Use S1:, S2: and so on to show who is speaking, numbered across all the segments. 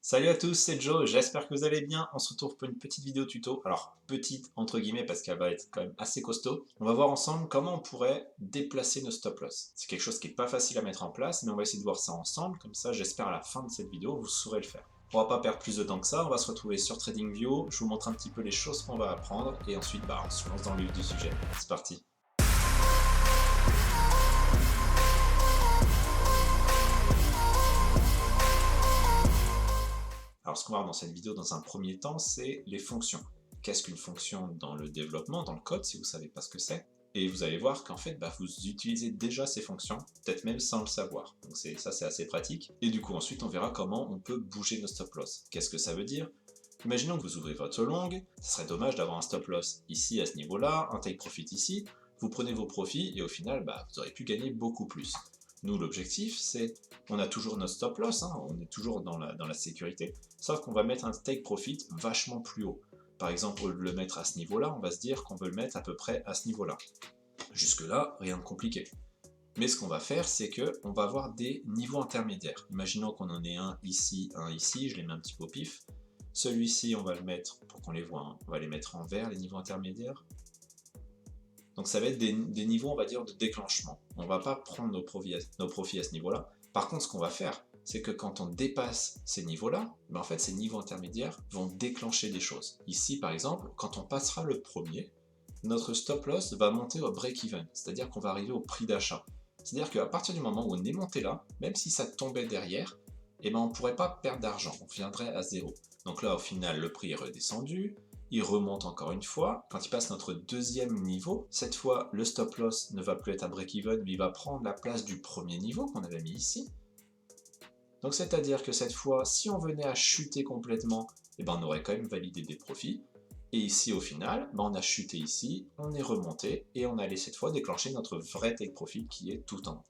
S1: Salut à tous, c'est Joe, j'espère que vous allez bien. On se retrouve pour une petite vidéo tuto. Alors, petite entre guillemets parce qu'elle va être quand même assez costaud. On va voir ensemble comment on pourrait déplacer nos stop loss. C'est quelque chose qui n'est pas facile à mettre en place, mais on va essayer de voir ça ensemble. Comme ça, j'espère à la fin de cette vidéo, vous saurez le faire. On va pas perdre plus de temps que ça, on va se retrouver sur TradingView. Je vous montre un petit peu les choses qu'on va apprendre et ensuite, on se lance dans le vif du sujet. C'est parti. Alors ce qu'on va voir dans cette vidéo dans un premier temps, c'est les fonctions. Qu'est-ce qu'une fonction dans le développement, dans le code, si vous ne savez pas ce que c'est? Et vous allez voir qu'en fait, vous utilisez déjà ces fonctions, peut-être même sans le savoir. Donc ça, c'est assez pratique. Et du coup, ensuite, on verra comment on peut bouger nos stop loss. Qu'est-ce que ça veut dire? Imaginons que vous ouvrez votre long, ce serait dommage d'avoir un stop loss ici à ce niveau-là, un take profit ici. Vous prenez vos profits et au final, vous aurez pu gagner beaucoup plus. Nous, l'objectif, c'est, on a toujours notre stop loss, on est toujours dans la sécurité, sauf qu'on va mettre un take profit vachement plus haut. Par exemple, au lieu de le mettre à ce niveau-là, on va se dire qu'on veut le mettre à peu près à ce niveau-là. Jusque-là, rien de compliqué. Mais ce qu'on va faire, c'est qu'on va avoir des niveaux intermédiaires. Imaginons qu'on en ait un ici, je les mets un petit peu au pif. Celui-ci, on va le mettre, pour qu'on les voit, on va les mettre en vert, les niveaux intermédiaires. Donc ça va être des niveaux, on va dire, de déclenchement. On ne va pas prendre nos profits à ce niveau-là. Par contre, ce qu'on va faire, c'est que quand on dépasse ces niveaux-là, en fait, ces niveaux intermédiaires vont déclencher des choses. Ici, par exemple, quand on passera le premier, notre stop loss va monter au break-even, c'est-à-dire qu'on va arriver au prix d'achat. C'est-à-dire qu'à partir du moment où on est monté là, même si ça tombait derrière, on ne pourrait pas perdre d'argent, on viendrait à zéro. Donc là, au final, le prix est redescendu, il remonte encore une fois. Quand il passe notre deuxième niveau, cette fois, le stop loss ne va plus être à break-even, mais il va prendre la place du premier niveau qu'on avait mis ici. Donc c'est-à-dire que cette fois, si on venait à chuter complètement, on aurait quand même validé des profits. Et ici, au final, on a chuté ici, on est remonté, et on allait cette fois déclencher notre vrai take profit qui est tout en haut.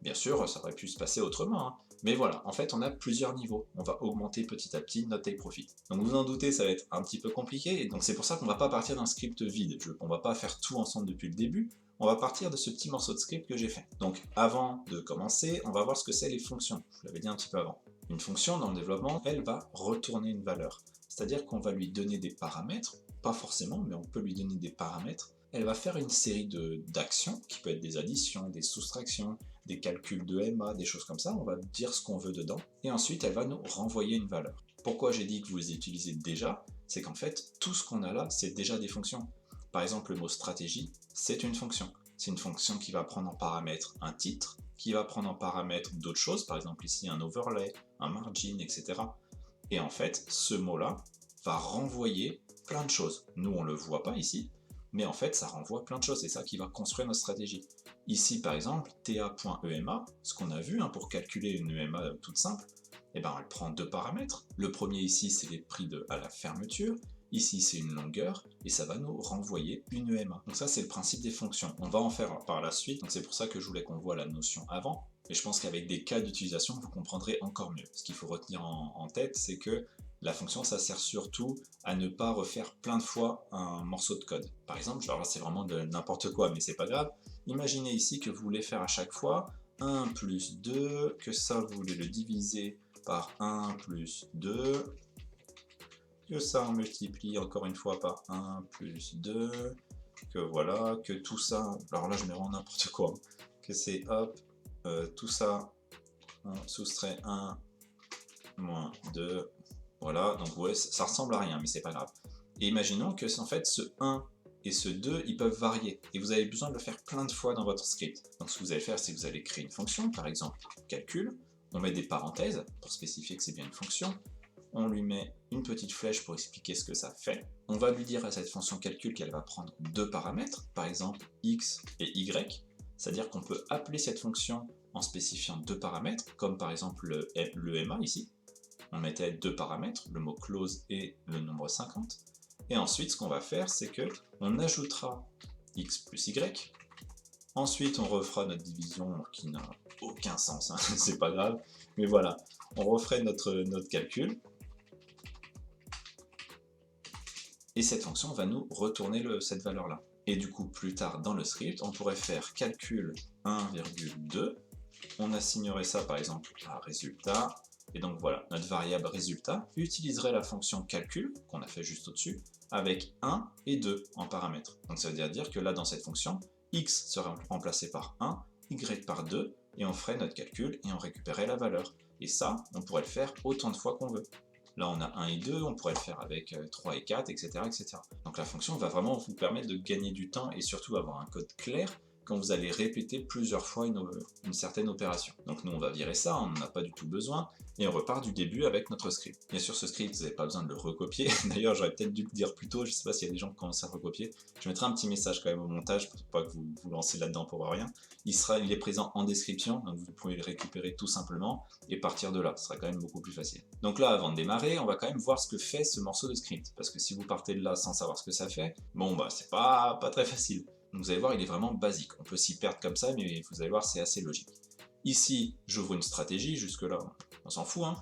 S1: Bien sûr, ça aurait pu se passer autrement, mais voilà, en fait, on a plusieurs niveaux. On va augmenter petit à petit notre take profit. Donc vous en doutez, ça va être un petit peu compliqué, et donc c'est pour ça qu'on ne va pas partir d'un script vide. On ne va pas faire tout ensemble depuis le début, on va partir de ce petit morceau de script que j'ai fait. Donc avant de commencer, on va voir ce que c'est les fonctions. Je vous l'avais dit un petit peu avant. Une fonction dans le développement, elle va retourner une valeur. C'est-à-dire qu'on va lui donner des paramètres, pas forcément, mais on peut lui donner des paramètres. Elle va faire une série d'actions, qui peut être des additions, des soustractions, des calculs de MA, des choses comme ça, on va dire ce qu'on veut dedans, et ensuite elle va nous renvoyer une valeur. Pourquoi j'ai dit que vous les utilisez déjà? C'est qu'en fait, tout ce qu'on a là, c'est déjà des fonctions. Par exemple, le mot stratégie, c'est une fonction. C'est une fonction qui va prendre en paramètre un titre, qui va prendre en paramètre d'autres choses, par exemple ici un overlay, un margin, etc. Et en fait, ce mot-là va renvoyer plein de choses. Nous, on ne le voit pas ici, mais en fait, ça renvoie plein de choses, c'est ça qui va construire notre stratégie. Ici, par exemple, ta.ema, ce qu'on a vu pour calculer une EMA toute simple, elle prend deux paramètres. Le premier ici, c'est les prix à la fermeture. Ici, c'est une longueur, et ça va nous renvoyer une EMA. Donc ça, c'est le principe des fonctions. On va en faire par la suite, donc c'est pour ça que je voulais qu'on voit la notion avant. Et je pense qu'avec des cas d'utilisation, vous comprendrez encore mieux. Ce qu'il faut retenir en tête, c'est que la fonction, ça sert surtout à ne pas refaire plein de fois un morceau de code. Par exemple, alors là c'est vraiment de n'importe quoi, mais c'est pas grave. Imaginez ici que vous voulez faire à chaque fois 1 plus 2, que ça vous voulez le diviser par 1 plus 2, que ça on multiplie encore une fois par 1 plus 2, que voilà, que tout ça, alors là je mets vraiment n'importe quoi, que c'est hop, tout ça, on soustrait 1 moins 2, voilà, donc ouais, ça ressemble à rien, mais c'est pas grave. Et imaginons que en fait ce 1 et ce 2, ils peuvent varier, et vous avez besoin de le faire plein de fois dans votre script. Donc ce que vous allez faire, c'est que vous allez créer une fonction, par exemple calcul, on met des parenthèses pour spécifier que c'est bien une fonction, on lui met une petite flèche pour expliquer ce que ça fait, on va lui dire à cette fonction calcul qu'elle va prendre deux paramètres, par exemple x et y, c'est-à-dire qu'on peut appeler cette fonction en spécifiant deux paramètres, comme par exemple le MA ici, on mettait deux paramètres, le mot close et le nombre 50. Et ensuite, ce qu'on va faire, c'est que on ajoutera x plus y. Ensuite, on refera notre division qui n'a aucun sens, c'est pas grave. Mais voilà, on referait notre calcul. Et cette fonction va nous retourner cette valeur-là. Et du coup, plus tard dans le script, on pourrait faire calcul 1,2. On assignerait ça par exemple à résultat. Et donc voilà, notre variable résultat utiliserait la fonction calcul, qu'on a fait juste au-dessus, avec 1 et 2 en paramètres. Donc ça veut dire que là, dans cette fonction, x serait remplacé par 1, y par 2, et on ferait notre calcul et on récupérait la valeur. Et ça, on pourrait le faire autant de fois qu'on veut. Là, on a 1 et 2, on pourrait le faire avec 3 et 4, etc., etc. Donc la fonction va vraiment vous permettre de gagner du temps et surtout avoir un code clair quand vous allez répéter plusieurs fois une certaine opération. Donc nous, on va virer ça, on n'en a pas du tout besoin, et on repart du début avec notre script. Bien sûr, ce script, vous n'avez pas besoin de le recopier. D'ailleurs, j'aurais peut-être dû le dire plus tôt, je ne sais pas s'il y a des gens qui commencent à recopier. Je mettrai un petit message quand même au montage, pour pas que vous vous lancez là-dedans pour rien. Il est présent en description, donc vous pouvez le récupérer tout simplement, et partir de là, ce sera quand même beaucoup plus facile. Donc là, avant de démarrer, on va quand même voir ce que fait ce morceau de script, parce que si vous partez de là sans savoir ce que ça fait, bon bah c'est pas très facile. Donc vous allez voir, il est vraiment basique. On peut s'y perdre comme ça, mais vous allez voir, c'est assez logique. Ici, j'ouvre une stratégie, jusque-là, on s'en fout, hein.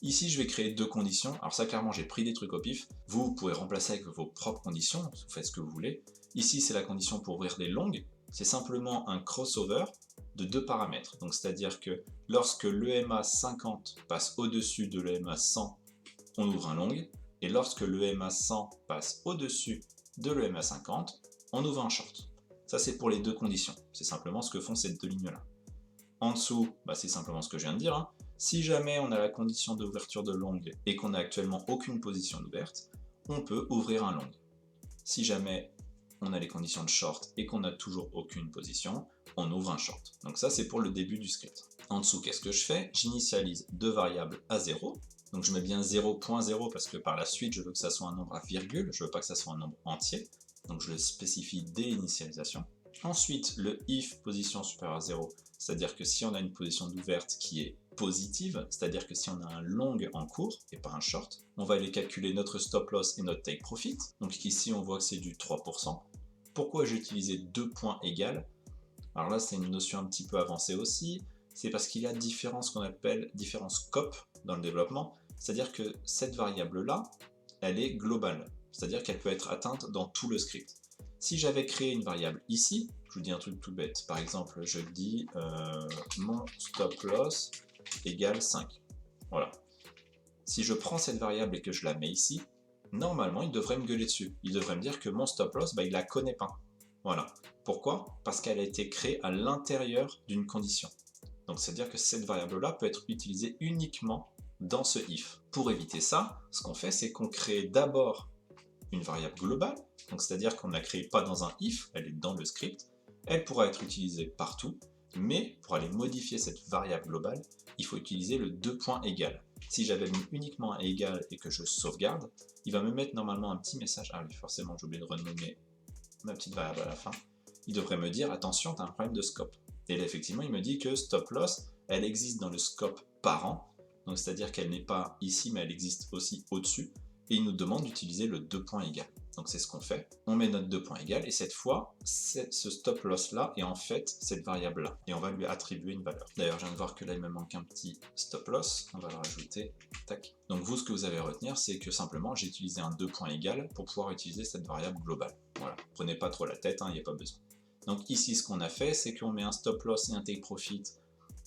S1: Ici, je vais créer deux conditions. Alors ça, clairement, j'ai pris des trucs au pif. Vous pouvez remplacer avec vos propres conditions, vous faites ce que vous voulez. Ici, c'est la condition pour ouvrir des longues. C'est simplement un crossover de deux paramètres. Donc c'est-à-dire que lorsque l'EMA 50 passe au-dessus de l'EMA 100, on ouvre un long. Et lorsque l'EMA 100 passe au-dessus de l'EMA 50, on ouvre un short. Ça, c'est pour les deux conditions. C'est simplement ce que font ces deux lignes-là. En dessous, bah, c'est simplement ce que je viens de dire, hein. Si jamais on a la condition d'ouverture de longue et qu'on n'a actuellement aucune position d'ouverte, on peut ouvrir un long. Si jamais on a les conditions de short et qu'on n'a toujours aucune position, on ouvre un short. Donc ça, c'est pour le début du script. En dessous, qu'est-ce que je fais? J'initialise deux variables à 0. Donc je mets bien 0.0 parce que par la suite, je veux que ça soit un nombre à virgule, je veux pas que ça soit un nombre entier. Donc je le spécifie dès l'initialisation. Ensuite, le if position supérieure à 0, c'est-à-dire que si on a une position d'ouverte qui est positive, c'est-à-dire que si on a un long en cours et pas un short, on va aller calculer notre stop loss et notre take profit. Donc ici, on voit que c'est du 3%. Pourquoi j'ai utilisé deux points égales? Alors là, c'est une notion un petit peu avancée aussi. C'est parce qu'il y a ce qu'on appelle différents scopes dans le développement. C'est-à-dire que cette variable-là, elle est globale. C'est-à-dire qu'elle peut être atteinte dans tout le script. Si j'avais créé une variable ici, je vous dis un truc tout bête, par exemple, je dis mon stop loss égale 5. Voilà. Si je prends cette variable et que je la mets ici, normalement, il devrait me gueuler dessus. Il devrait me dire que mon stop loss, bah, il la connaît pas. Voilà. Pourquoi? Parce qu'elle a été créée à l'intérieur d'une condition. Donc, c'est-à-dire que cette variable-là peut être utilisée uniquement dans ce if. Pour éviter ça, ce qu'on fait, c'est qu'on crée d'abord une variable globale, donc c'est-à-dire qu'on ne la crée pas dans un if, elle est dans le script, elle pourra être utilisée partout, mais pour aller modifier cette variable globale, il faut utiliser le deux points égal. Si j'avais mis uniquement un égal et que je sauvegarde, il va me mettre normalement un petit message, ah oui forcément j'ai oublié de renommer ma petite variable à la fin, il devrait me dire attention tu as un problème de scope. Et là effectivement il me dit que stop loss, elle existe dans le scope parent, donc c'est-à-dire qu'elle n'est pas ici mais elle existe aussi au-dessus, et il nous demande d'utiliser le deux points égal. Donc c'est ce qu'on fait, on met notre deux points égal, et cette fois, ce stop loss là est en fait cette variable là, et on va lui attribuer une valeur. D'ailleurs je viens de voir que là il me manque un petit stop loss, on va le rajouter, tac. Donc vous ce que vous avez à retenir c'est que simplement j'ai utilisé un deux points égal pour pouvoir utiliser cette variable globale. Voilà, prenez pas trop la tête, il n'y a pas besoin. Donc ici ce qu'on a fait c'est qu'on met un stop loss et un take profit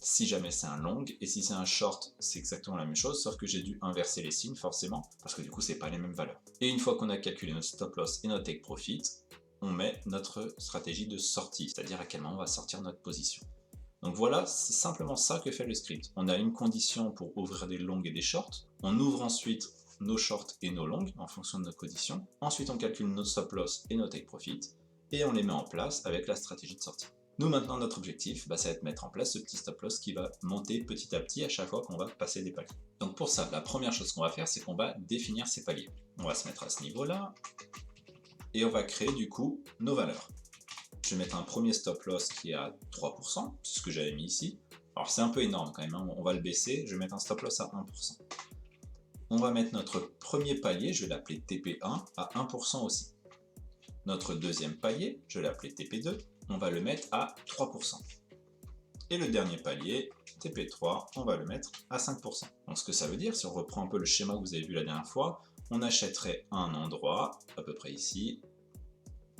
S1: si jamais c'est un long, et si c'est un short, c'est exactement la même chose, sauf que j'ai dû inverser les signes forcément, parce que du coup c'est pas les mêmes valeurs. Et une fois qu'on a calculé notre stop loss et notre take profit, on met notre stratégie de sortie, c'est-à-dire à quel moment on va sortir notre position. Donc voilà, c'est simplement ça que fait le script. On a une condition pour ouvrir des longues et des shorts, on ouvre ensuite nos shorts et nos longues en fonction de nos conditions, ensuite on calcule notre stop loss et notre take profit, et on les met en place avec la stratégie de sortie. Nous maintenant notre objectif, ça va être de mettre en place ce petit stop loss qui va monter petit à petit à chaque fois qu'on va passer des paliers. Donc pour ça, la première chose qu'on va faire, c'est qu'on va définir ces paliers. On va se mettre à ce niveau-là, et on va créer du coup nos valeurs. Je vais mettre un premier stop loss qui est à 3%, c'est ce que j'avais mis ici. Alors c'est un peu énorme quand même, hein. On va le baisser, je vais mettre un stop loss à 1%. On va mettre notre premier palier, je vais l'appeler TP1, à 1% aussi. Notre deuxième palier, je vais l'appeler TP2, on va le mettre à 3%. Et le dernier palier, TP3, on va le mettre à 5%. Donc ce que ça veut dire, si on reprend un peu le schéma que vous avez vu la dernière fois, on achèterait un endroit, à peu près ici,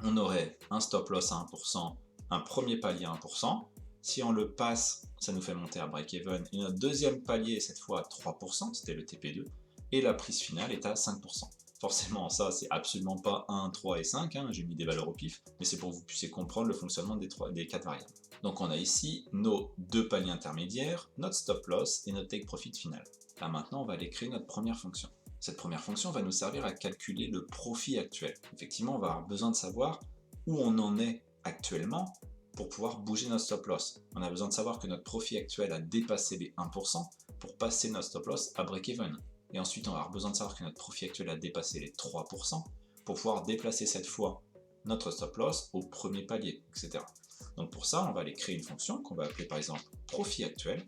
S1: on aurait un stop loss à 1%, un premier palier à 1%, Si on le passe, ça nous fait monter à break-even. Et notre deuxième palier, cette fois à 3%, c'était le TP2. Et la prise finale est à 5%. Forcément, ça, c'est absolument pas 1, 3 et 5, hein, j'ai mis des valeurs au pif, mais c'est pour que vous puissiez comprendre le fonctionnement des 4 variables. Donc on a ici nos 2 paliers intermédiaires, notre stop loss et notre take profit final. Là maintenant, on va aller créer notre première fonction. Cette première fonction va nous servir à calculer le profit actuel. Effectivement, on va avoir besoin de savoir où on en est actuellement pour pouvoir bouger notre stop loss. On a besoin de savoir que notre profit actuel a dépassé les 1% pour passer notre stop loss à break-even. Et ensuite, on va avoir besoin de savoir que notre profit actuel a dépassé les 3% pour pouvoir déplacer cette fois notre stop loss au premier palier, etc. Donc pour ça, on va aller créer une fonction qu'on va appeler par exemple profit actuel.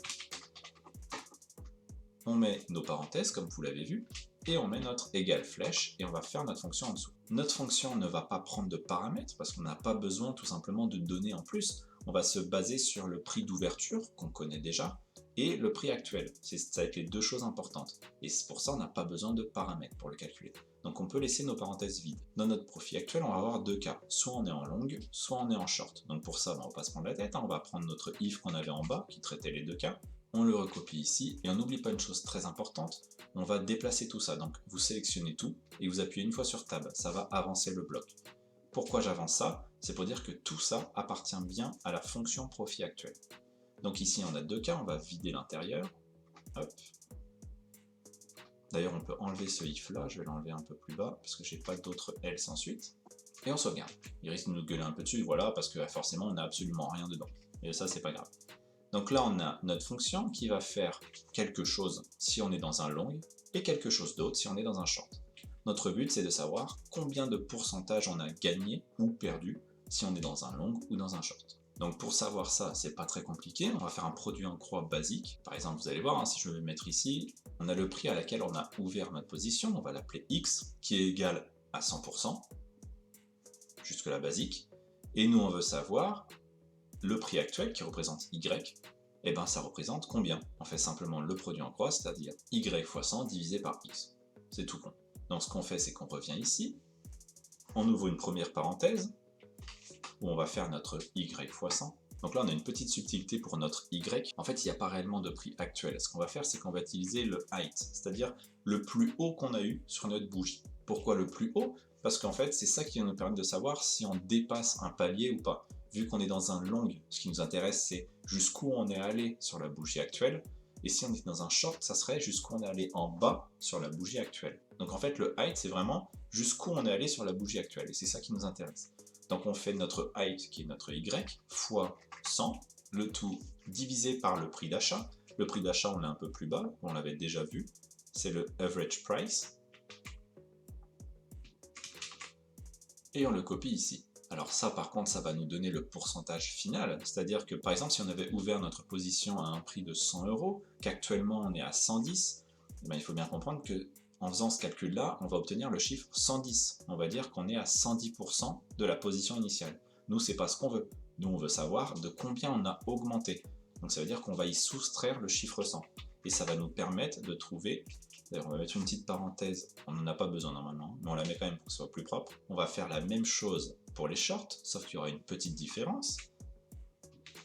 S1: On met nos parenthèses, comme vous l'avez vu, et on met notre égale flèche, et on va faire notre fonction en dessous. Notre fonction ne va pas prendre de paramètres, parce qu'on n'a pas besoin tout simplement de données en plus. On va se baser sur le prix d'ouverture, qu'on connaît déjà, et le prix actuel. Ça va être les deux choses importantes. Et pour ça, on n'a pas besoin de paramètres pour le calculer. Donc on peut laisser nos parenthèses vides. Dans notre profit actuel, on va avoir deux cas. Soit on est en long, soit on est en short. Donc pour ça, on ne va pas se prendre la tête. On va prendre notre if qu'on avait en bas, qui traitait les deux cas. On le recopie ici, et on n'oublie pas une chose très importante, on va déplacer tout ça. Donc vous sélectionnez tout, et vous appuyez une fois sur Tab. Ça va avancer le bloc. Pourquoi j'avance ça? C'est pour dire que tout ça appartient bien à la fonction profit actuel. Donc ici on a deux cas, on va vider l'intérieur. D'ailleurs on peut enlever ce if là, je vais l'enlever un peu plus bas parce que j'ai pas d'autres else ensuite. Et on sauvegarde. Il risque de nous gueuler un peu dessus, voilà, parce que forcément on n'a absolument rien dedans. Et ça c'est pas grave. Donc là on a notre fonction qui va faire quelque chose si on est dans un long et quelque chose d'autre si on est dans un short. Notre but c'est de savoir combien de pourcentage on a gagné ou perdu si on est dans un long ou dans un short. Donc pour savoir ça, c'est pas très compliqué, on va faire un produit en croix basique. Par exemple, vous allez voir, hein, si je veux mettre ici, on a le prix à laquelle on a ouvert notre position, on va l'appeler X, qui est égal à 100%, jusque la basique. Et nous, on veut savoir le prix actuel, qui représente Y, et ben ça représente combien? On fait simplement le produit en croix, c'est-à-dire Y fois 100 divisé par X. C'est tout con. Donc ce qu'on fait, c'est qu'on revient ici, on ouvre une première parenthèse, où on va faire notre Y fois 100. Donc là, on a une petite subtilité pour notre Y. En fait, il n'y a pas réellement de prix actuel. Ce qu'on va faire, c'est qu'on va utiliser le height, c'est-à-dire le plus haut qu'on a eu sur notre bougie. Pourquoi le plus haut? Parce qu'en fait, c'est ça qui va nous permettre de savoir si on dépasse un palier ou pas. Vu qu'on est dans un long, ce qui nous intéresse, c'est jusqu'où on est allé sur la bougie actuelle. Et si on est dans un short, ça serait jusqu'où on est allé en bas sur la bougie actuelle. Donc en fait, le height, c'est vraiment jusqu'où on est allé sur la bougie actuelle. Et c'est ça qui nous intéresse. Donc on fait notre height, qui est notre Y, fois 100, le tout divisé par le prix d'achat. Le prix d'achat, on l'a un peu plus bas, on l'avait déjà vu, c'est le average price. Et on le copie ici. Alors ça, par contre, ça va nous donner le pourcentage final, c'est-à-dire que, par exemple, si on avait ouvert notre position à un prix de 100 €, qu'actuellement on est à 110, ben, il faut bien comprendre que en faisant ce calcul-là, on va obtenir le chiffre 110. On va dire qu'on est à 110% de la position initiale. Nous, c'est pas ce qu'on veut. Nous, on veut savoir de combien on a augmenté. Donc ça veut dire qu'on va y soustraire le chiffre 100. Et ça va nous permettre de trouver, d'ailleurs on va mettre une petite parenthèse, on n'en a pas besoin normalement, mais on la met quand même pour que ce soit plus propre. On va faire la même chose pour les shorts, sauf qu'il y aura une petite différence.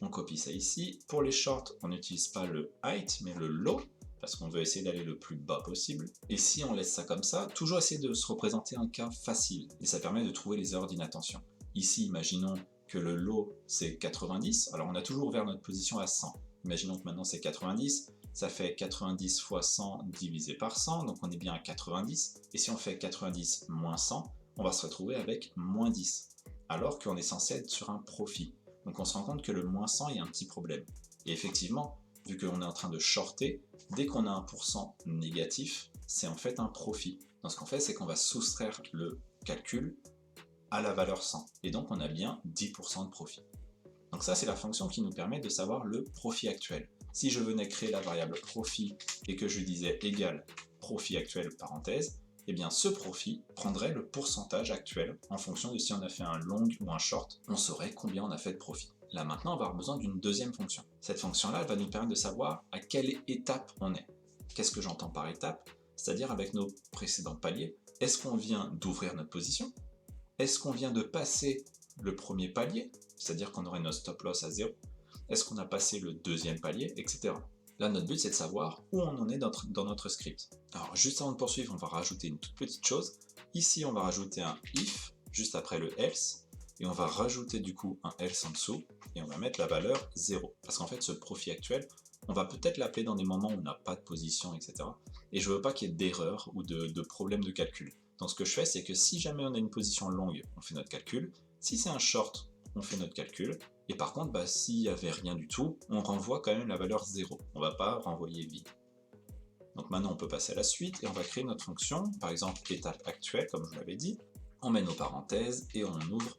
S1: On copie ça ici. Pour les shorts, on n'utilise pas le height, mais le low, parce qu'on veut essayer d'aller le plus bas possible. Et si on laisse ça comme ça, toujours essayer de se représenter un cas facile, et ça permet de trouver les erreurs d'inattention. Ici, imaginons que le low c'est 90, alors on a toujours ouvert notre position à 100. Imaginons que maintenant c'est 90, ça fait 90 fois 100 divisé par 100, donc on est bien à 90, et si on fait 90 moins 100, on va se retrouver avec moins 10, alors qu'on est censé être sur un profit. Donc on se rend compte que le moins 100, il y a un petit problème. Et effectivement, vu qu'on est en train de shorter, dès qu'on a un pourcent négatif, c'est en fait un profit. Donc ce qu'on fait, c'est qu'on va soustraire le calcul à la valeur 100. Et donc on a bien 10% de profit. Donc ça, c'est la fonction qui nous permet de savoir le profit actuel. Si je venais créer la variable profit et que je disais égal profit actuel parenthèse, eh bien ce profit prendrait le pourcentage actuel en fonction de si on a fait un long ou un short, on saurait combien on a fait de profit. Là maintenant, on va avoir besoin d'une deuxième fonction. Cette fonction-là, elle va nous permettre de savoir à quelle étape on est. Qu'est-ce que j'entends par étape? C'est-à-dire avec nos précédents paliers, est-ce qu'on vient d'ouvrir notre position? Est-ce qu'on vient de passer le premier palier? C'est-à-dire qu'on aurait notre stop loss à 0? est-ce qu'on a passé le deuxième palier, etc. Là, notre but, c'est de savoir où on en est dans notre script. Alors, juste avant de poursuivre, on va rajouter une toute petite chose. Ici, on va rajouter un if, juste après le else, et on va rajouter du coup un else en dessous, et on va mettre la valeur 0. Parce qu'en fait, ce profit actuel, on va peut-être l'appeler dans des moments où on n'a pas de position, etc. Et je veux pas qu'il y ait d'erreur ou de problème de calcul. Donc ce que je fais, c'est que si jamais on a une position longue, on fait notre calcul. Si c'est un short, on fait notre calcul. Et par contre, s'il n'y avait rien du tout, on renvoie quand même la valeur 0. On ne va pas renvoyer vide. Donc maintenant, on peut passer à la suite et on va créer notre fonction. Par exemple, étape actuelle, comme je vous l'avais dit. On met nos parenthèses et on ouvre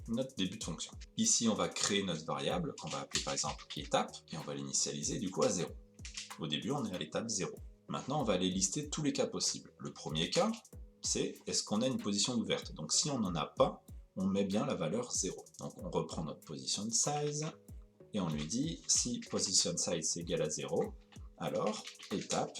S1: notre début de fonction. Ici, on va créer notre variable qu'on va appeler par exemple étape et on va l'initialiser du coup à 0. Au début, on est à l'étape 0. Maintenant, on va aller lister tous les cas possibles. Le premier cas, c'est est-ce qu'on a une position ouverte. Donc si on n'en a pas, on met bien la valeur 0. Donc on reprend notre position size et on lui dit si position size est égal à 0, alors étape,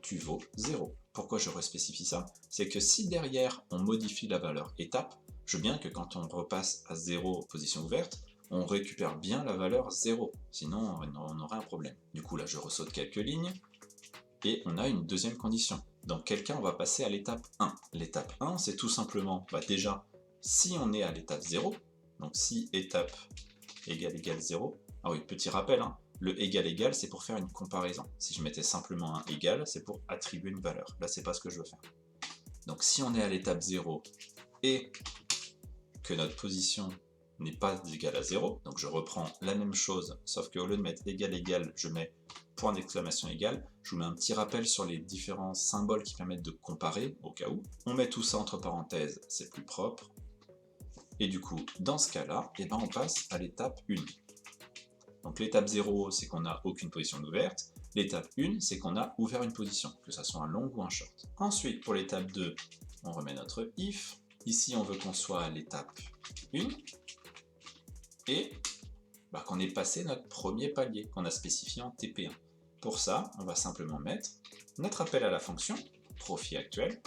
S1: tu vaux 0. Pourquoi je respécifie ça? C'est que si derrière on modifie la valeur étape, je veux bien que quand on repasse à 0 position ouverte, on récupère bien la valeur 0. Sinon on aurait un problème. Du coup là je ressaute quelques lignes et on a une deuxième condition. Dans quel cas on va passer à l'étape 1. L'étape 1 c'est tout simplement déjà si on est à l'étape 0, donc si étape égale 0, ah oui, petit rappel, le égal c'est pour faire une comparaison. Si je mettais simplement un égal, c'est pour attribuer une valeur. Là, c'est pas ce que je veux faire. Donc si on est à l'étape 0 et que notre position n'est pas égale à 0, donc je reprends la même chose, sauf qu'au lieu de mettre égal, je mets point d'exclamation égal, je vous mets un petit rappel sur les différents symboles qui permettent de comparer, au cas où. On met tout ça entre parenthèses, c'est plus propre. Et du coup, dans ce cas-là, on passe à l'étape 1. Donc l'étape 0, c'est qu'on n'a aucune position ouverte. L'étape 1, c'est qu'on a ouvert une position, que ce soit un long ou un short. Ensuite, pour l'étape 2, on remet notre if. Ici, on veut qu'on soit à l'étape 1 et qu'on ait passé notre premier palier qu'on a spécifié en TP1. Pour ça, on va simplement mettre notre appel à la fonction, profit actuel.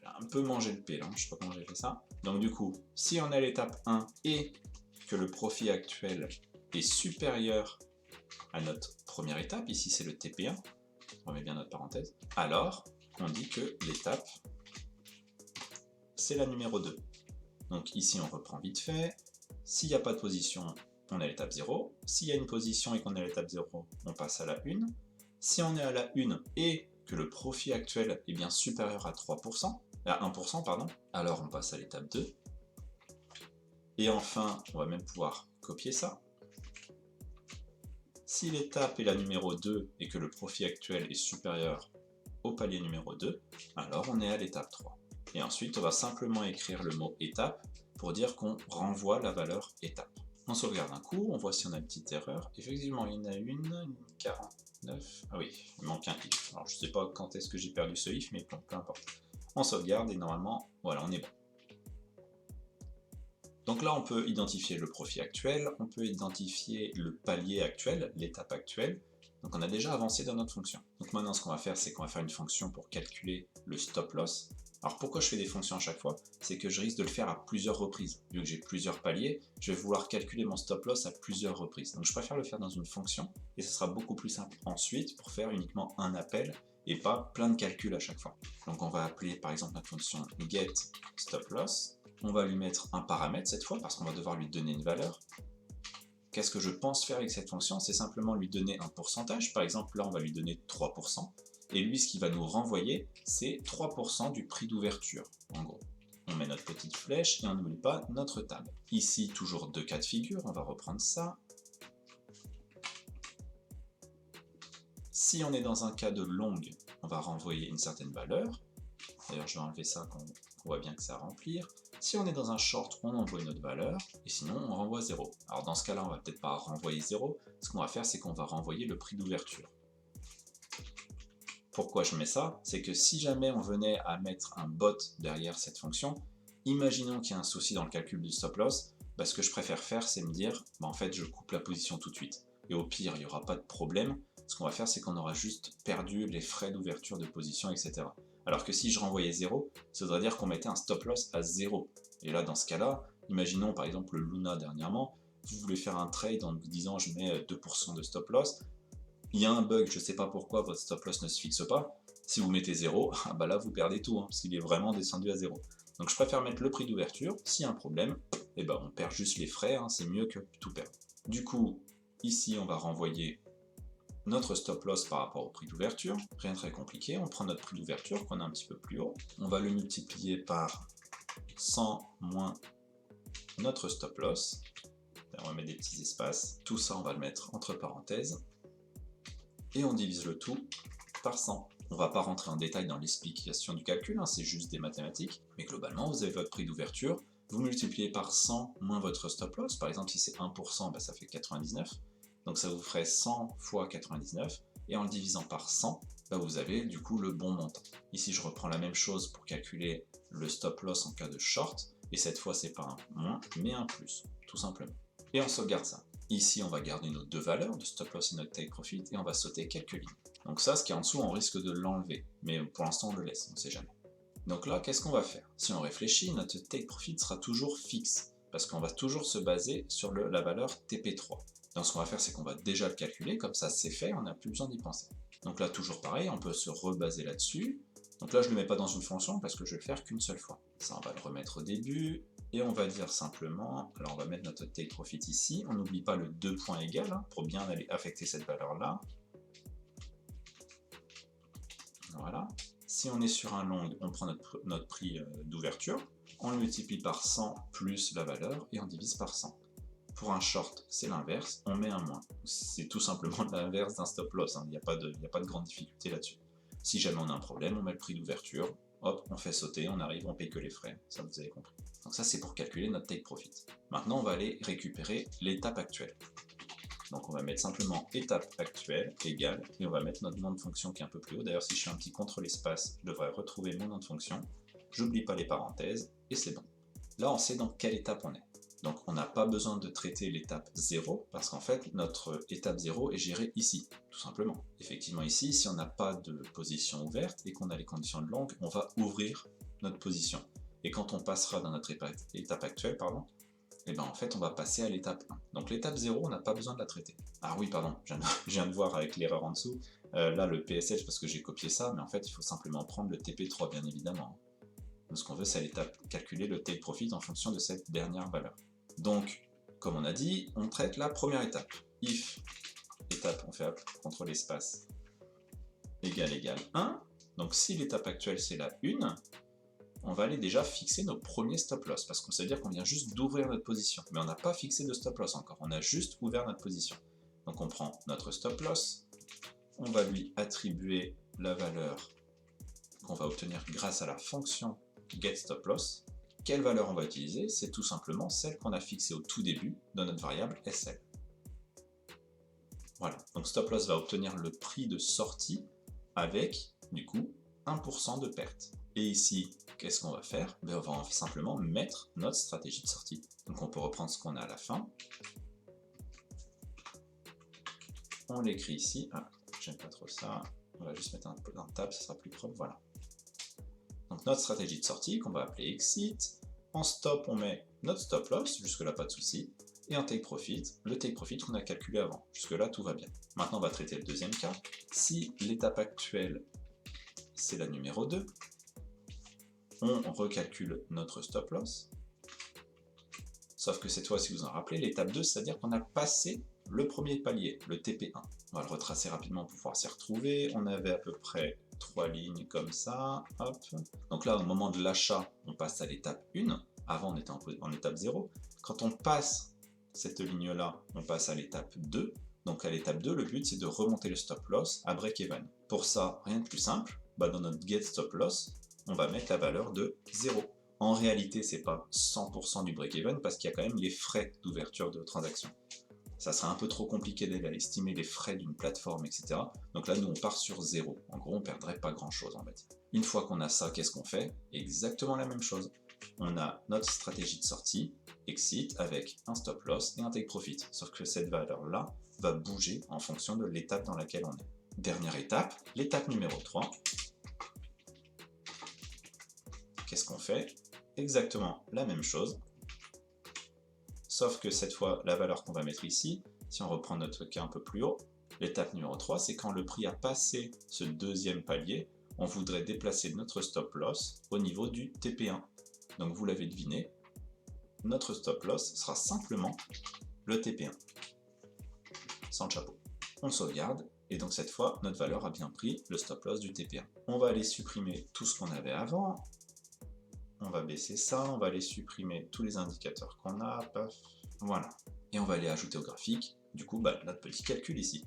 S1: Un peu manger le P là, je sais pas comment j'ai fait ça. Donc du coup, si on est à l'étape 1 et que le profit actuel est supérieur à notre première étape, ici c'est le TP1, on met bien notre parenthèse, alors on dit que l'étape c'est la numéro 2. Donc ici on reprend vite fait, s'il n'y a pas de position, on est à l'étape 0, s'il y a une position et qu'on est à l'étape 0, on passe à la 1, si on est à la 1 et que le profit actuel est bien supérieur à 3%, à 1%, pardon, alors on passe à l'étape 2. Et enfin, on va même pouvoir copier ça. Si l'étape est la numéro 2 et que le profit actuel est supérieur au palier numéro 2, alors on est à l'étape 3. Et ensuite, on va simplement écrire le mot étape pour dire qu'on renvoie la valeur étape. On sauvegarde un coup, on voit si on a une petite erreur. Effectivement, il y en a une 49. Ah oui, il manque un if. Alors je ne sais pas quand est-ce que j'ai perdu ce if, mais peu importe. On sauvegarde et normalement, voilà, on est bon. Donc là, on peut identifier le profit actuel, on peut identifier le palier actuel, l'étape actuelle. Donc on a déjà avancé dans notre fonction. Donc maintenant, ce qu'on va faire, c'est qu'on va faire une fonction pour calculer le stop loss. Alors pourquoi je fais des fonctions à chaque fois? C'est que je risque de le faire à plusieurs reprises. Vu que j'ai plusieurs paliers, je vais vouloir calculer mon stop loss à plusieurs reprises. Donc je préfère le faire dans une fonction, et ce sera beaucoup plus simple ensuite pour faire uniquement un appel, et pas plein de calculs à chaque fois. Donc on va appeler par exemple notre fonction getStopLoss. On va lui mettre un paramètre cette fois, parce qu'on va devoir lui donner une valeur. Qu'est-ce que je pense faire avec cette fonction? C'est simplement lui donner un pourcentage. Par exemple, là, on va lui donner 3%. Et lui, ce qu'il va nous renvoyer, c'est 3% du prix d'ouverture, en gros. On met notre petite flèche et on n'oublie pas notre table. Ici, toujours deux cas de figure. On va reprendre ça. Si on est dans un cas de longue, on va renvoyer une certaine valeur. D'ailleurs, je vais enlever ça, qu'on voit bien que ça va remplir. Si on est dans un short, on envoie une autre valeur, et sinon on renvoie 0. Alors dans ce cas-là, on va peut-être pas renvoyer 0. Ce qu'on va faire, c'est qu'on va renvoyer le prix d'ouverture. Pourquoi je mets ça? C'est que si jamais on venait à mettre un bot derrière cette fonction, imaginons qu'il y a un souci dans le calcul du stop loss, ce que je préfère faire, c'est me dire, en fait, je coupe la position tout de suite. Et au pire, il n'y aura pas de problème. Ce qu'on va faire, c'est qu'on aura juste perdu les frais d'ouverture de position, etc. Alors que si je renvoyais 0, ça voudrait dire qu'on mettait un stop loss à 0. Et là, dans ce cas-là, imaginons par exemple le Luna dernièrement, vous voulez faire un trade en vous disant je mets 2% de stop loss, il y a un bug, je ne sais pas pourquoi votre stop loss ne se fixe pas, si vous mettez 0, ah bah là vous perdez tout, hein, parce qu'il est vraiment descendu à 0. Donc je préfère mettre le prix d'ouverture, s'il y a un problème, et ben on perd juste les frais, hein, c'est mieux que tout perdre. Du coup, ici on va renvoyer notre stop loss par rapport au prix d'ouverture, rien de très compliqué, on prend notre prix d'ouverture qu'on a un petit peu plus haut, on va le multiplier par 100 moins notre stop loss, on va mettre des petits espaces, tout ça on va le mettre entre parenthèses, et on divise le tout par 100. On ne va pas rentrer en détail dans l'explication du calcul, hein, c'est juste des mathématiques, mais globalement vous avez votre prix d'ouverture, vous multipliez par 100 moins votre stop loss, par exemple si c'est 1%, bah, ça fait 99, donc ça vous ferait 100 fois 99, et en le divisant par 100, bah, vous avez du coup le bon montant. Ici je reprends la même chose pour calculer le stop loss en cas de short, et cette fois c'est pas un moins, mais un plus, tout simplement. Et on sauvegarde ça. Ici on va garder nos deux valeurs, de stop loss et notre take profit, et on va sauter quelques lignes. Donc ça, ce qui est en dessous, on risque de l'enlever, mais pour l'instant on le laisse, on ne sait jamais. Donc là, qu'est-ce qu'on va faire? Si on réfléchit, notre take profit sera toujours fixe, parce qu'on va toujours se baser sur la valeur TP3. Donc ce qu'on va faire, c'est qu'on va déjà le calculer, comme ça c'est fait, on n'a plus besoin d'y penser. Donc là, toujours pareil, on peut se rebaser là-dessus. Donc là, je ne le mets pas dans une fonction, parce que je vais le faire qu'une seule fois. Ça, on va le remettre au début, et on va dire simplement, alors on va mettre notre take profit ici, on n'oublie pas le 2 points égal, hein, pour bien aller affecter cette valeur-là. Voilà. Si on est sur un long, on prend notre prix d'ouverture, on le multiplie par 100 plus la valeur et on divise par 100. Pour un short, c'est l'inverse, on met un moins. C'est tout simplement l'inverse d'un stop loss, hein. Il n'y a pas de grande difficulté là-dessus. Si jamais on a un problème, on met le prix d'ouverture, hop, on fait sauter, on arrive, on paye que les frais, ça vous avez compris. Donc ça c'est pour calculer notre take profit. Maintenant on va aller récupérer l'étape actuelle. Donc on va mettre simplement étape actuelle égale, et on va mettre notre nom de fonction qui est un peu plus haut. D'ailleurs si je fais un petit contrôle espace, je devrais retrouver mon nom de fonction. J'oublie pas les parenthèses, et c'est bon. Là on sait dans quelle étape on est. Donc on n'a pas besoin de traiter l'étape 0, parce qu'en fait notre étape 0 est gérée ici, tout simplement. Effectivement ici, si on n'a pas de position ouverte, et qu'on a les conditions de longue, on va ouvrir notre position. Et quand on passera dans notre étape actuelle, et ben en fait on va passer à l'étape 1. Donc l'étape 0, on n'a pas besoin de la traiter. Ah oui, pardon, je viens de voir avec l'erreur en dessous, là le PSH parce que j'ai copié ça, mais en fait il faut simplement prendre le TP3 bien évidemment. Donc ce qu'on veut c'est calculer le take profit en fonction de cette dernière valeur. Donc, comme on a dit, on traite la première étape. If, étape, on fait contrôle espace, égale 1. Donc si l'étape actuelle c'est la 1, on va aller déjà fixer nos premiers stop loss, parce qu'on sait dire qu'on vient juste d'ouvrir notre position, mais on n'a pas fixé de stop loss encore, on a juste ouvert notre position. Donc on prend notre stop loss, on va lui attribuer la valeur qu'on va obtenir grâce à la fonction getStopLoss. Quelle valeur on va utiliser? C'est tout simplement celle qu'on a fixée au tout début dans notre variable SL. Voilà, donc stop loss va obtenir le prix de sortie avec, du coup, 1% de perte. Et ici, qu'est-ce qu'on va faire? On va simplement mettre notre stratégie de sortie. Donc on peut reprendre ce qu'on a à la fin. On l'écrit ici. Ah, j'aime pas trop ça. On va juste mettre un tab, ça sera plus propre. Voilà. Donc notre stratégie de sortie qu'on va appeler exit. En stop, on met notre stop loss. Jusque-là, pas de souci. Et en take profit, le take profit qu'on a calculé avant. Jusque-là, tout va bien. Maintenant, on va traiter le deuxième cas. Si l'étape actuelle, c'est la numéro 2, on recalcule notre stop loss. Sauf que cette fois, si vous en rappelez, l'étape 2, c'est-à-dire qu'on a passé le premier palier, le TP1. On va le retracer rapidement pour pouvoir s'y retrouver. On avait à peu près 3 lignes comme ça. Hop. Donc là, au moment de l'achat, on passe à l'étape 1. Avant, on était en étape 0. Quand on passe cette ligne-là, on passe à l'étape 2. Donc à l'étape 2, le but, c'est de remonter le stop loss à break-even. Pour ça, rien de plus simple. Dans notre get stop loss, on va mettre la valeur de 0. En réalité, c'est pas 100% du break-even parce qu'il y a quand même les frais d'ouverture de transaction. Ça serait un peu trop compliqué d'aller estimer les frais d'une plateforme, etc. Donc là, nous, on part sur 0. En gros, on perdrait pas grand-chose, on va dire. Une fois qu'on a ça, qu'est-ce qu'on fait? Exactement la même chose. On a notre stratégie de sortie, exit, avec un stop loss et un take profit. Sauf que cette valeur-là va bouger en fonction de l'étape dans laquelle on est. Dernière étape, l'étape numéro 3. Qu'est-ce qu'on fait? Exactement la même chose, Sauf que cette fois, la valeur qu'on va mettre ici, si on reprend notre cas un peu plus haut, l'étape numéro 3, c'est quand le prix a passé ce deuxième palier, on voudrait déplacer notre stop loss au niveau du TP1. Donc vous l'avez deviné, notre stop loss sera simplement le TP1, sans le chapeau. On sauvegarde, et donc cette fois, notre valeur a bien pris le stop loss du TP1. On va aller supprimer tout ce qu'on avait avant, on va baisser ça, on va aller supprimer tous les indicateurs qu'on a, paf, voilà. Et on va aller ajouter au graphique, du coup, notre petit calcul ici.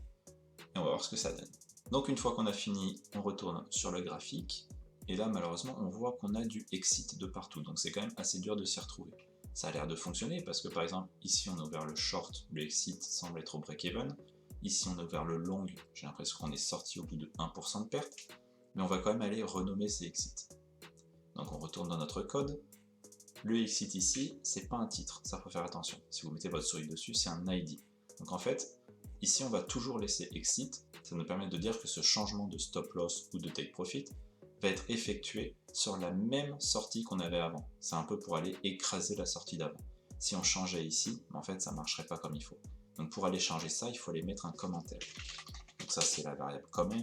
S1: Et on va voir ce que ça donne. Donc une fois qu'on a fini, on retourne sur le graphique, et là malheureusement on voit qu'on a du exit de partout, donc c'est quand même assez dur de s'y retrouver. Ça a l'air de fonctionner parce que par exemple ici on a ouvert le short, le exit semble être au break-even, ici on a ouvert le long, j'ai l'impression qu'on est sorti au bout de 1% de perte, mais on va quand même aller renommer ces exits. Donc on retourne dans notre code, le exit ici c'est pas un titre, ça faut faire attention, si vous mettez votre souris dessus c'est un ID. Donc en fait, ici on va toujours laisser exit, ça nous permet de dire que ce changement de stop loss ou de take profit va être effectué sur la même sortie qu'on avait avant. C'est un peu pour aller écraser la sortie d'avant. Si on changeait ici, en fait ça ne marcherait pas comme il faut. Donc pour aller changer ça, il faut aller mettre un commentaire. Donc ça c'est la variable comment.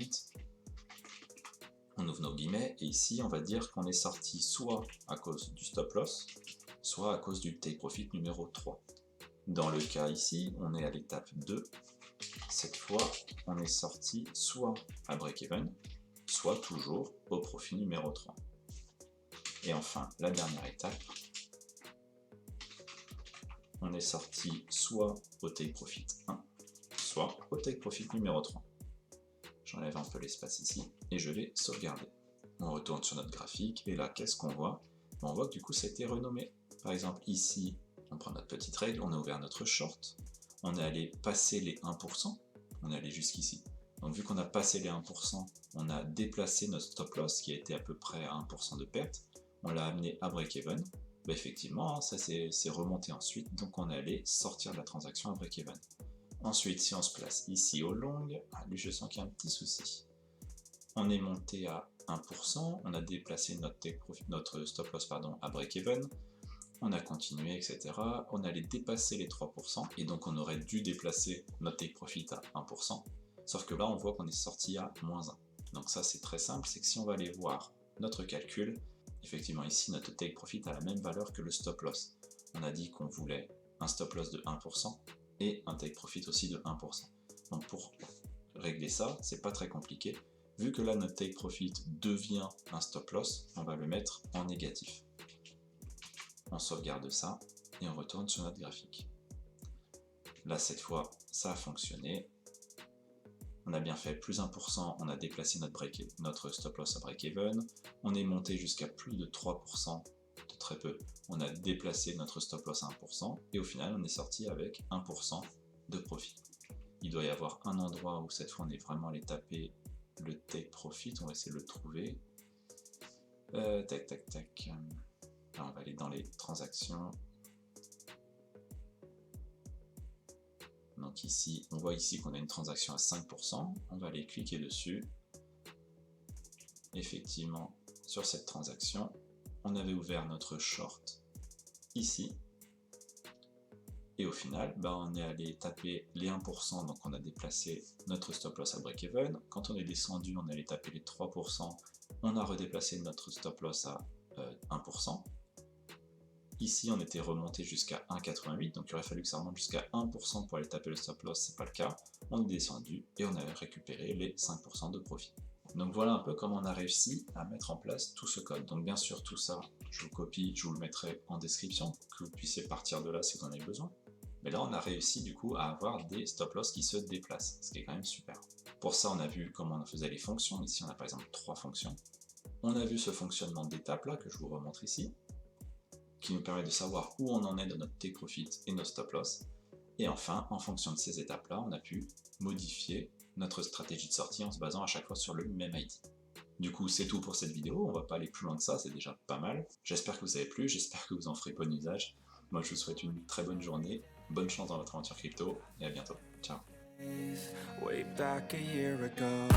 S1: On ouvre nos guillemets et ici on va dire qu'on est sorti soit à cause du stop loss, soit à cause du take profit numéro 3. Dans le cas ici, on est à l'étape 2. Cette fois, on est sorti soit à break-even, soit toujours au profit numéro 3. Et enfin, la dernière étape, on est sorti soit au take profit 1, soit au take profit numéro 3. J'enlève un peu l'espace ici et je vais sauvegarder. On retourne sur notre graphique et là, qu'est-ce qu'on voit? On voit que du coup, ça a été renommé. Par exemple, ici, on prend notre petite règle, on a ouvert notre short, on est allé passer les 1%, on est allé jusqu'ici. Donc vu qu'on a passé les 1%, on a déplacé notre stop loss qui a été à peu près à 1% de perte, on l'a amené à break-even. Effectivement, ça s'est remonté ensuite, donc on est allé sortir de la transaction à break-even. Ensuite, si on se place ici au long, lui je sens qu'il y a un petit souci. On est monté à 1%, on a déplacé notre stop loss à break-even, on a continué, etc. On allait dépasser les 3%, et donc on aurait dû déplacer notre take profit à 1%, sauf que là on voit qu'on est sorti à -1. Donc ça c'est très simple, c'est que si on va aller voir notre calcul, effectivement ici notre take profit a la même valeur que le stop loss. On a dit qu'on voulait un stop loss de 1% et un take profit aussi de 1%. Donc pour régler ça, c'est pas très compliqué. Vu que là notre take profit devient un stop loss, on va le mettre en négatif. On sauvegarde ça et on retourne sur notre graphique. Là cette fois ça a fonctionné. On a bien fait plus 1%, on a déplacé notre stop loss à break-even. On est monté jusqu'à plus de 3%, de très peu. On a déplacé notre stop loss à 1% et au final on est sorti avec 1% de profit. Il doit y avoir un endroit où cette fois on est vraiment allé taper le take profit, on va essayer de le trouver. Tac tac tac. Là, on va aller dans les transactions. Donc ici, on voit ici qu'on a une transaction à 5%. On va aller cliquer dessus. Effectivement, sur cette transaction, on avait ouvert notre short ici. Et au final, on est allé taper les 1%, donc on a déplacé notre stop loss à break-even. Quand on est descendu, on allait taper les 3%, on a redéplacé notre stop loss à 1%. Ici, on était remonté jusqu'à 1,88, donc il aurait fallu que ça remonte jusqu'à 1% pour aller taper le stop loss, c'est pas le cas. On est descendu et on a récupéré les 5% de profit. Donc voilà un peu comment on a réussi à mettre en place tout ce code. Donc bien sûr, tout ça, je vous copie, je vous le mettrai en description, pour que vous puissiez partir de là si vous en avez besoin. Mais là, on a réussi du coup à avoir des stop loss qui se déplacent, ce qui est quand même super. Pour ça, on a vu comment on faisait les fonctions. Ici, on a par exemple 3 fonctions. On a vu ce fonctionnement d'étape là que je vous remontre ici, qui nous permet de savoir où on en est dans notre take profit et nos stop loss. Et enfin, en fonction de ces étapes-là, on a pu modifier notre stratégie de sortie en se basant à chaque fois sur le même ID. Du coup, c'est tout pour cette vidéo, on va pas aller plus loin que ça, c'est déjà pas mal. J'espère que vous avez plu, j'espère que vous en ferez bon usage. Moi, je vous souhaite une très bonne journée, bonne chance dans votre aventure crypto, et à bientôt. Ciao. Way back a year ago.